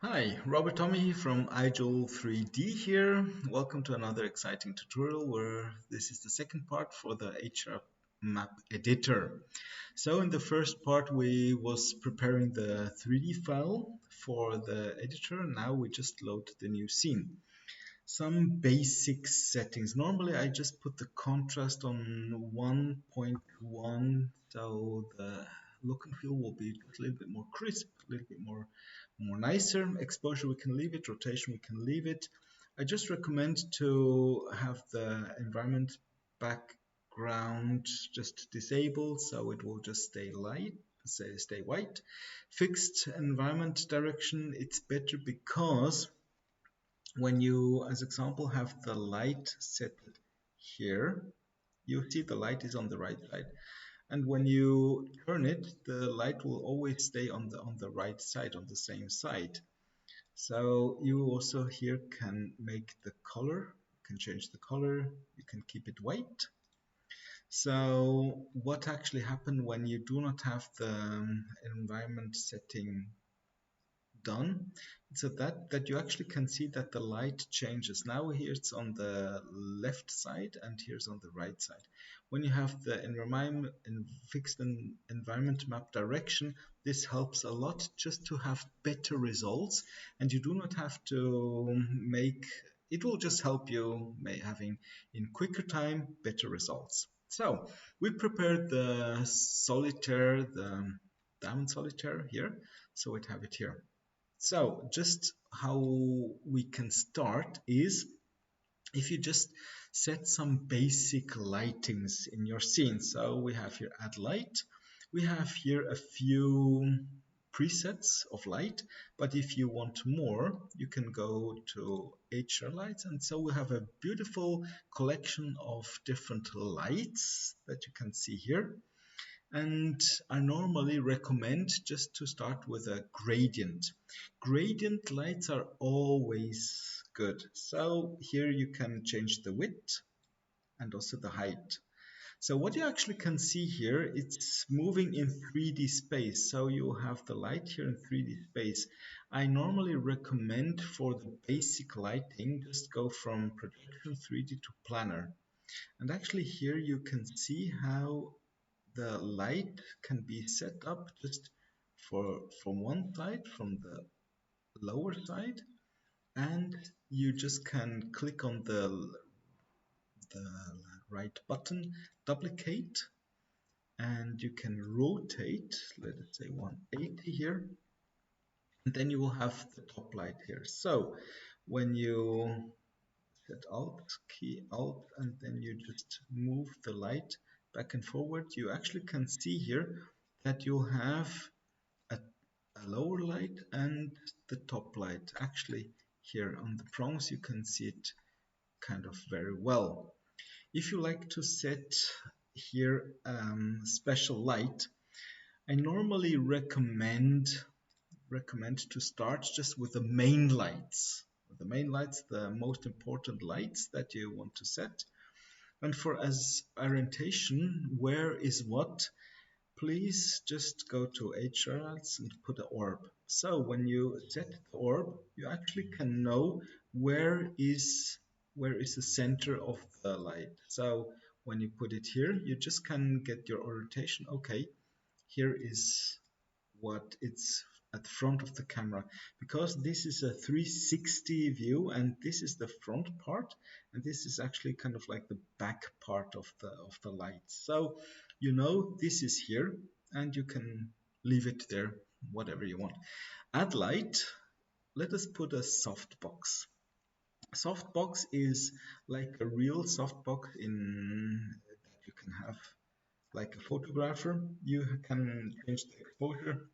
Hi, Robert Tommy from ijewel3d here. Welcome to another exciting tutorial where this is the second part for the HR map editor. So in the first part we was preparing the 3D file for the editor. Now we just load the new scene. Some basic settings. Normally I just put the contrast on 1.1 so the look and feel will be a little bit more crisp, a little bit more nicer. Exposure we can leave it, rotation we can leave it. I just recommend to have the environment background just disabled so it will just stay light, stay white. Fixed environment direction, it's better because when you, as example, have the light set here, you see the light is on the right side. And when you turn it, the light will always stay on the right side, on the same side. So you also here can make the color, you can change the color, you can keep it white. So what actually happens when you do not have the environment setting done, so that you actually can see that the light changes. Now here it's on the left side and here's on the right side. When you have the environment fixed environment map direction, this helps a lot just to have better results, and you do not have to make it will just help you having in quicker time better results. So we prepared the solitaire, the diamond solitaire here, so we have it here. So just how we can start is if you just set some basic lightings in your scene. So we have here add light. We have here a few presets of light, but if you want more, you can go to HDR lights, and so we have a beautiful collection of different lights that you can see here. And I normally recommend just to start with a gradient. Gradient lights are always good. So here you can change the width and also the height. So what you actually can see here, it's moving in 3D space. So you have the light here in 3D space. I normally recommend for the basic lighting, just go from projection 3D to planar. And actually here you can see how the light can be set up just from one side, from the lower side, and you just can click on the right button, duplicate, and you can rotate, let us say 180 here, and then you will have the top light here. So when you set Alt, key Alt, and then you just move the light back and forward, you actually can see here that you have a lower light and the top light. Actually, here on the prongs you can see it kind of very well. If you like to set here special light, I normally recommend to start just with the main lights. The main lights, the most important lights that you want to set. And for as orientation, where is what? Please just go to HRs and put an orb. So when you set the orb, you actually can know where is the center of the light. So when you put it here, you just can get your orientation. Okay, here is what it's at the front of the camera, because this is a 360 view and this is the front part and this is actually kind of like the back part of the light. So you know this is here and you can leave it there, whatever you want. Add light, let us put a softbox. Softbox is like a real softbox in that you can have like a photographer. You can change the exposure,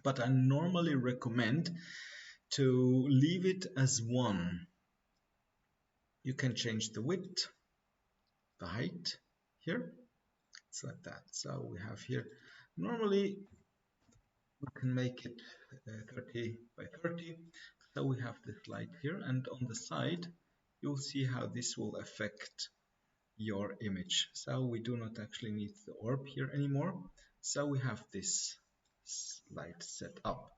but I normally recommend to leave it as one. You can change the width, the height here. It's like that. So we have here, normally we can make it 30 by 30. So we have this light here, and on the side, you'll see how this will affect your image. So we do not actually need the orb here anymore. So we have this light set up.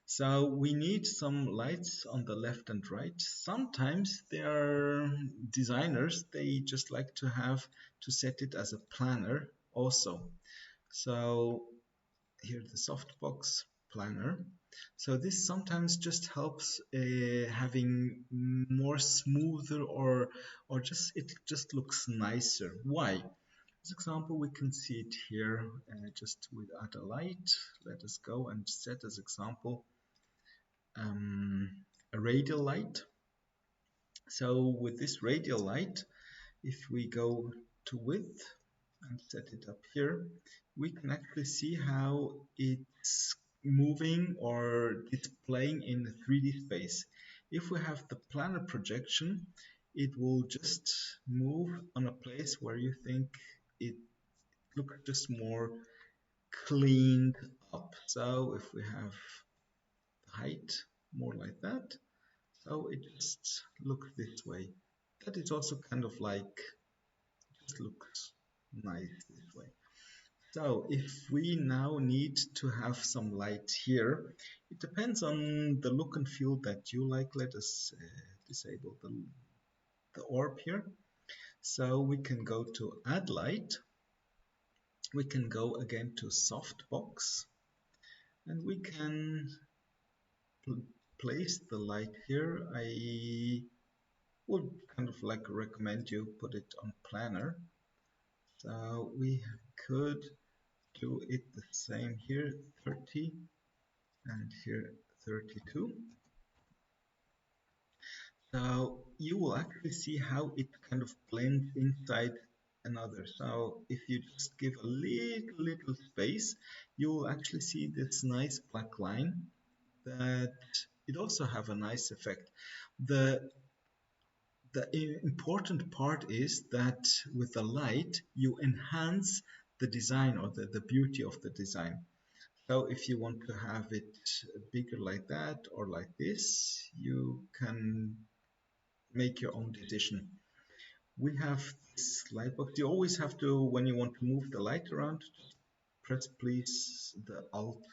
So we need some lights on the left and right. Sometimes there are designers, they just like to have to set it as a planner also. So here the softbox planner. So this sometimes just helps having more smoother or just it just looks nicer. Why? As example, we can see it here just with add a light. Let us go and set as example um, a radial light. So with this radial light, if we go to width and set it up here, we can actually see how it's moving or displaying in the 3D space. If we have the planar projection, it will just move on a place where you think it looks just more cleaned up. So if we have the height more like that, so it just looks this way. That is also kind of like, just looks nice this way. So if we now need to have some light here, it depends on the look and feel that you like. Let us disable the orb here. So we can go to add light. We can go again to softbox and we can place the light here. I would kind of like recommend you put it on planar. So we could do it the same here, 30 and here 32. So you will actually see how it kind of blends inside another. So if you just give a little space, you will actually see this nice black line that it also have a nice effect. The important part is that with the light, you enhance the design or the beauty of the design. So if you want to have it bigger like that or like this, you can make your own decision. We have this light box. You always have to, when you want to move the light around, press please the Alt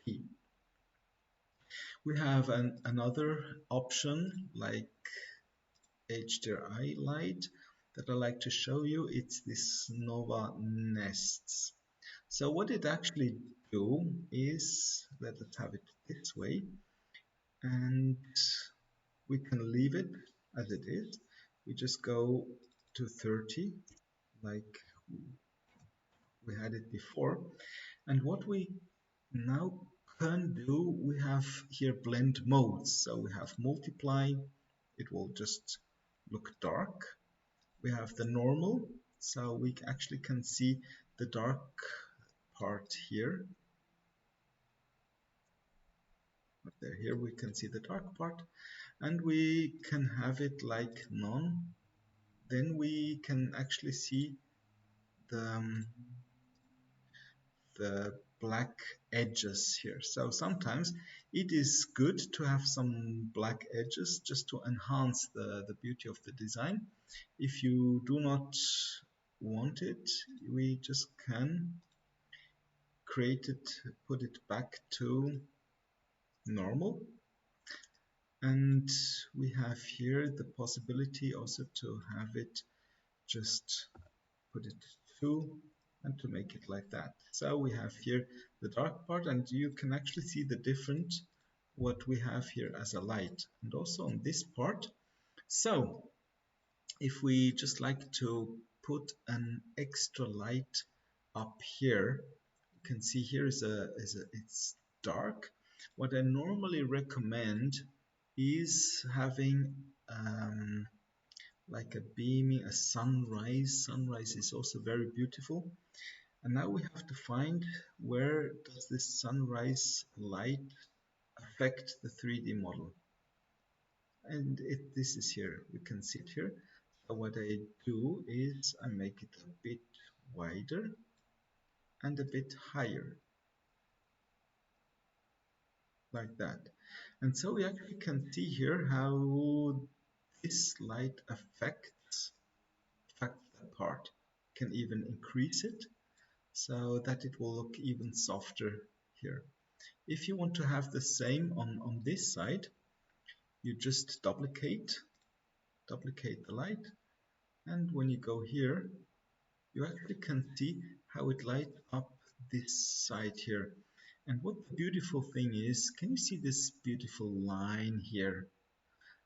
key. We have another option like HDR light that I like to show you. It's this Nova Nests. So what it actually do is, let us have it this way, and we can leave it as it is. We just go to 30 like we had it before. And what we now can do, we have here blend modes. So we have multiply, it will just look dark. We have the normal, so we actually can see the dark part here. Here we can see the dark part, and we can have it like none. Then we can actually see the black edges here. So sometimes it is good to have some black edges just to enhance the beauty of the design. If you do not want it, we just can create it, put it back to normal. And we have here the possibility also to have it just put it to and to make it like that. So we have here the dark part, and you can actually see the different what we have here as a light, and also on this part. So if we just like to put an extra light up here, you can see here it's dark. What I normally recommend is having like a beaming, a sunrise. Sunrise is also very beautiful. And now we have to find where does this sunrise light affect the 3D model. And this is here, we can see it here. So what I do is I make it a bit wider and a bit higher, like that. And so we actually can see here how this light affects that part. Can even increase it so that it will look even softer here. If you want to have the same on this side, you just duplicate the light, and when you go here, you actually can see how it lights up this side here. And what the beautiful thing is, can you see this beautiful line here?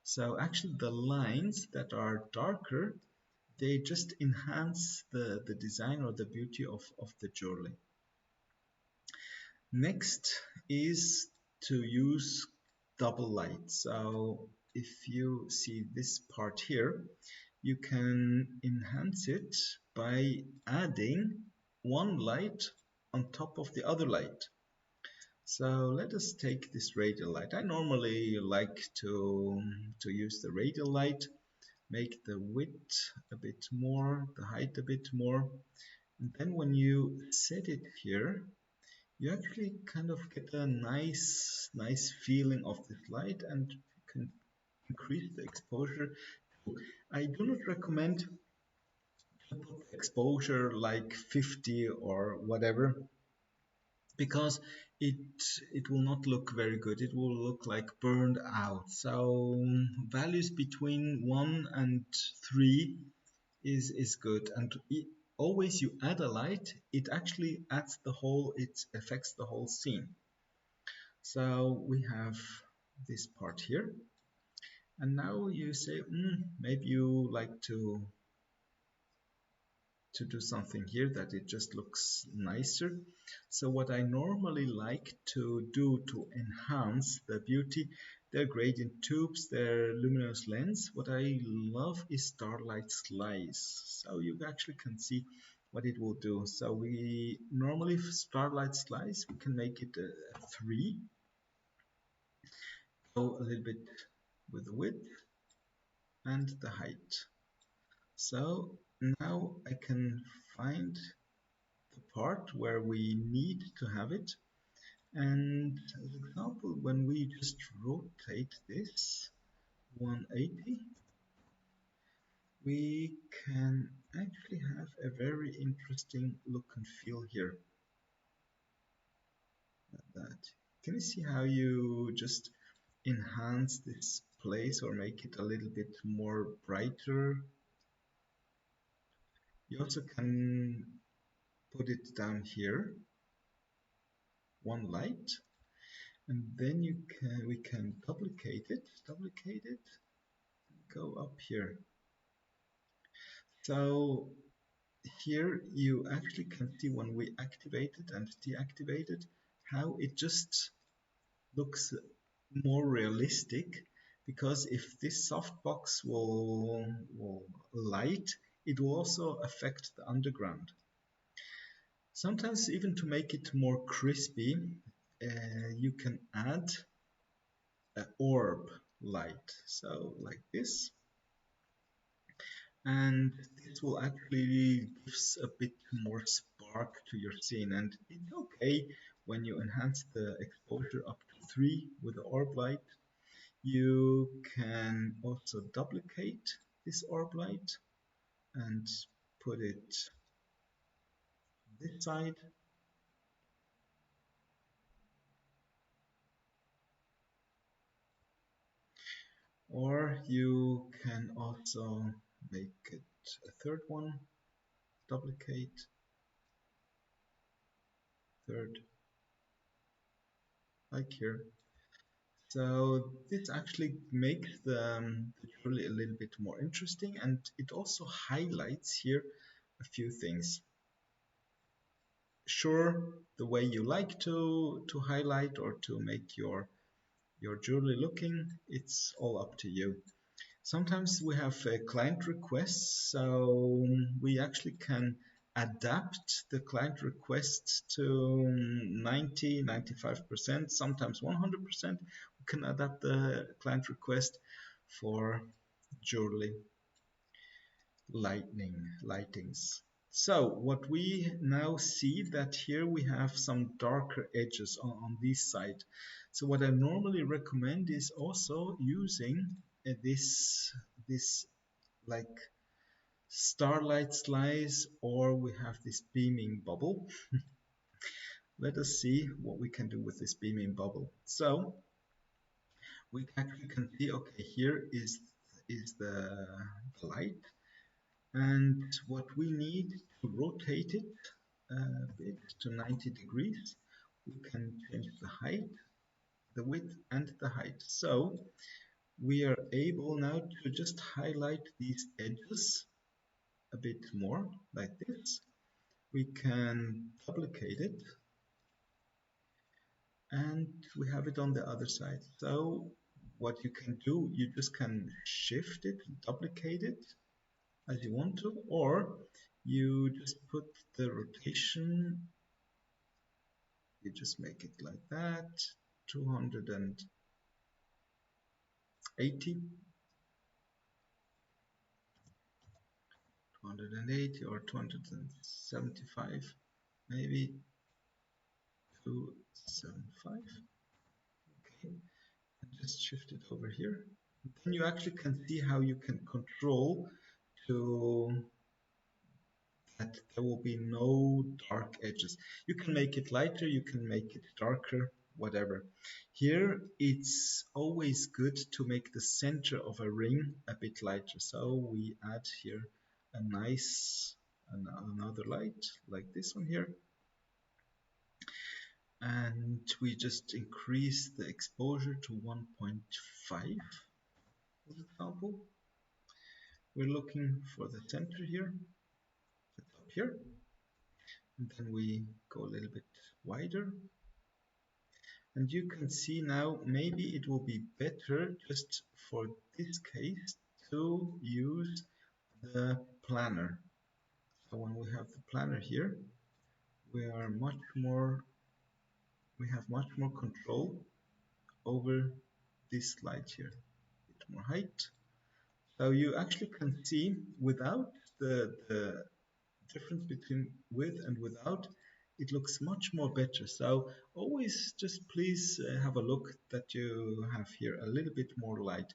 So actually the lines that are darker, they just enhance the design or the beauty of the jewelry. Next is to use double light. So if you see this part here, you can enhance it by adding one light on top of the other light. So let us take this radial light. I normally like to use the radial light, make the width a bit more, the height a bit more. And then when you set it here, you actually kind of get a nice feeling of this light, and you can increase the exposure. I do not recommend to put exposure like 50 or whatever, because it will not look very good. It will look like burned out. So values between 1 and 3 is good. And always you add a light, it actually adds the whole, it affects the whole scene. So we have this part here, and now you say, maybe you like to do something here that it just looks nicer. So what I normally like to do to enhance the beauty, they're gradient tubes, they're luminous lens. What I love is starlight slice. So you actually can see what it will do. So we normally starlight slice, we can make it a 3. Go a little bit with the width and the height. So now I can find the part where we need to have it. And as an example, when we just rotate this 180, we can actually have a very interesting look and feel here. Like that. Can you see how you just enhance this place or make it a little bit more brighter? You also can put it down here, one light, and then we can duplicate it, go up here. So here you actually can see when we activate it and deactivate it, how it just looks more realistic, because if this softbox will light, it will also affect the underground. Sometimes even to make it more crispy, you can add an orb light, so like this, and this will actually gives a bit more spark to your scene. And it's okay when you enhance the exposure up to 3 with the orb light. You can also duplicate this orb light and put it this side, or you can also make it a third one, duplicate, third, like here. So this actually makes the jewelry a little bit more interesting, and it also highlights here a few things. Sure, the way you like to highlight or to make your jewelry looking, it's all up to you. Sometimes we have client requests, so we actually can adapt the client request to 90, 95%, sometimes 100%. We can adapt the client request for jewelry lightings. So what we now see that here we have some darker edges on this side. So what I normally recommend is also using this like starlight slice, or we have this beaming bubble. let us see what we can do with this beaming bubble. So we actually can see, okay, here is the light, and what we need to rotate it a bit to 90 degrees, we can change the height, the width, and the height. So we are able now to just highlight these edges a bit more like this. We can duplicate it, and we have it on the other side. So what you can do, you just can shift it, duplicate it as you want to, or you just put the rotation, you just make it like that, 280, 280 or 275, maybe 275. Okay, and just shift it over here. Then you actually can see how you can control to that there will be no dark edges. You can make it lighter, you can make it darker, whatever. Here it's always good to make the center of a ring a bit lighter. So we add here a nice another light like this one here. And we just increase the exposure to 1.5, for example. We're looking for the center here, the top here. And then we go a little bit wider, and you can see now maybe it will be better just for this case to use the planner. So when we have the planner here, we have much more control over this light here. A bit more height. So you actually can see without the difference between with and without, it looks much more better. So always just please have a look that you have here a little bit more light.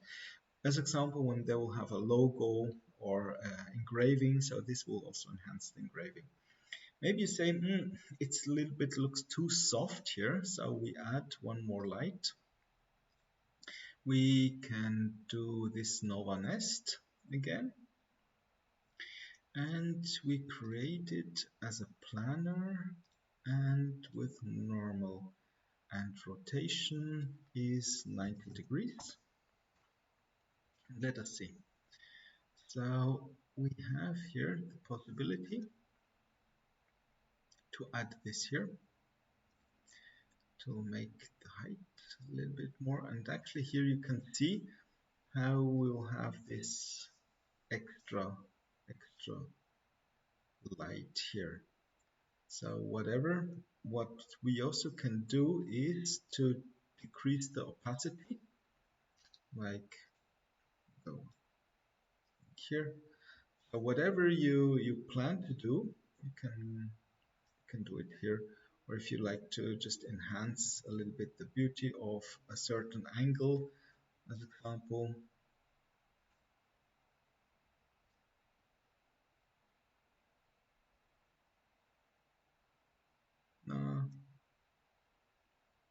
As example, when they will have a logo or engraving, so this will also enhance the engraving. Maybe you say, it's a little bit looks too soft here, so we add one more light. We can do this Nova Nest again. And we create it as a planner, and with normal, and rotation is 90 degrees. Let us see. So we have here the possibility to add this here to make the height a little bit more, and actually here you can see how we'll have this extra light here. So what we also can do is to decrease the opacity, like so here. So whatever you plan to do, you can do it here. Or if you like to just enhance a little bit the beauty of a certain angle, as example.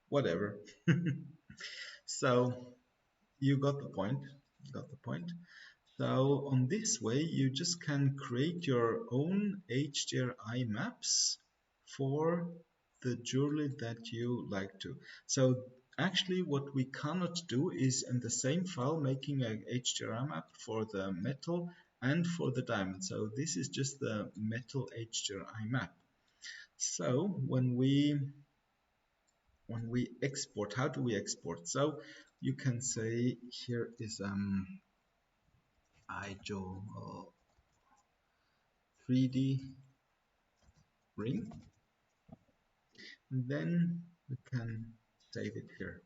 Whatever. So you got the point. You got the point. So on this way, you just can create your own HDRI maps for the jewelry that you like to. So actually what we cannot do is in the same file making a HDRI map for the metal and for the diamond. So this is just the metal HDRI map. So when we export, how do we export? So you can say here is ijewel3d ring, and then we can save it here.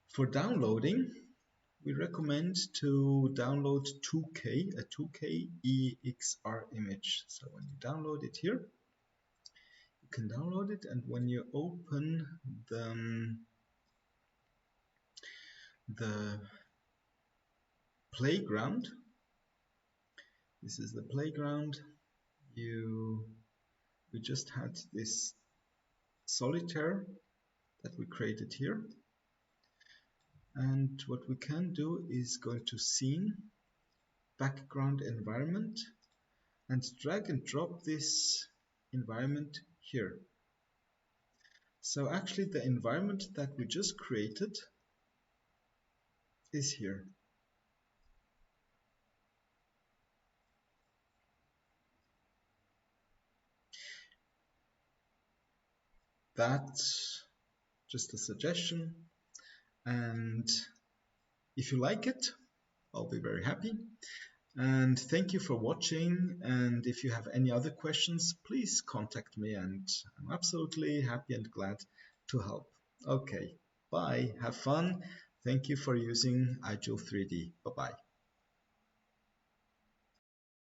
For downloading, we recommend to download 2K, a 2K EXR image. So when you download it here, you can download it, and when you open the playground, this is the playground. We just had this solitaire that we created here. And what we can do is go to scene, background environment, and drag and drop this environment here. So actually the environment that we just created is here. That's just a suggestion, and if you like it, I'll be very happy. And thank you for watching, and if you have any other questions, please contact me, and I'm absolutely happy and glad to help. Okay, bye, have fun. Thank you for using ijewel3d. Bye-bye.